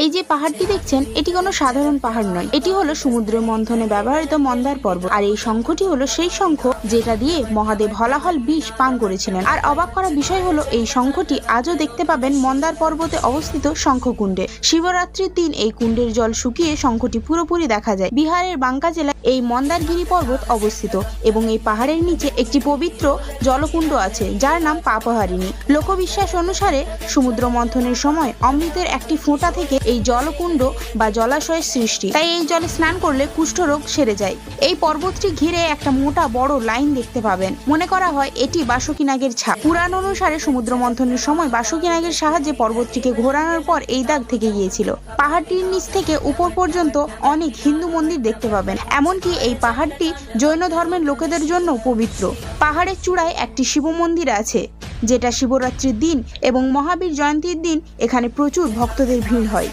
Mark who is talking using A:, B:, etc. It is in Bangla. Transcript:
A: এই যে পাহাড়টি দেখছেন, এটি কোনো সাধারণ পাহাড় নয়। এটি হলো সমুদ্র মন্থনে ব্যবহৃত মন্দার পর্বত। আর এই শঙ্খটি হলো সেই শঙ্খ যেটা দিয়ে মহাদেব হলাহল বিষ পান করেছিলেন। আর অবাক করা বিষয় হলো এই শঙ্খটি আজও দেখতে পাবেন মন্দার পর্বতে অবস্থিত শঙ্খকুণ্ডে। শিবরাত্রির দিন এই কুণ্ডের জল শুকিয়ে শঙ্খটি পুরোপুরি দেখা যায়। বিহারের বাঙ্কা জেলায় এই মন্দারগিরি পর্বত অবস্থিত এবং এই পাহাড়ের নিচে একটি পবিত্র জলকুণ্ড আছে যার নাম পাপহারিণী। লোকবিশ্বাস অনুসারে সমুদ্র মন্থনের সময় অমৃতের একটি ফোঁটা থেকে এই জলকুণ্ড বা জলাশয়ের সৃষ্টি। তাই এই জলে স্নান করলে কুষ্ঠরোগ সেরে যায়। এই পর্বতটি ঘিরে একটা মোটা বড় লাইন দেখতে পাবেন। মনে করা হয় এটি বাসুকী নাগের ছাপ। পুরাণ অনুসারে সমুদ্র মন্থনের সময় বাসুকী নাগের সাহায্যে পর্বতটিকে ঘোরানোর পর এই দাগ থেকে গিয়েছিল। পাহাড়টির নিচ থেকে উপর পর্যন্ত অনেক হিন্দু মন্দির দেখতে পাবেন। এমনকি এই পাহাড়টি জৈন ধর্মের লোকেদের জন্য পবিত্র। পাহাড়ের চূড়ায় একটি শিব মন্দির আছে যেটা শিবরাত্রির দিন এবং মহাবীর জয়ন্তীর দিন এখানে প্রচুর ভক্তদের ভিড় হয়।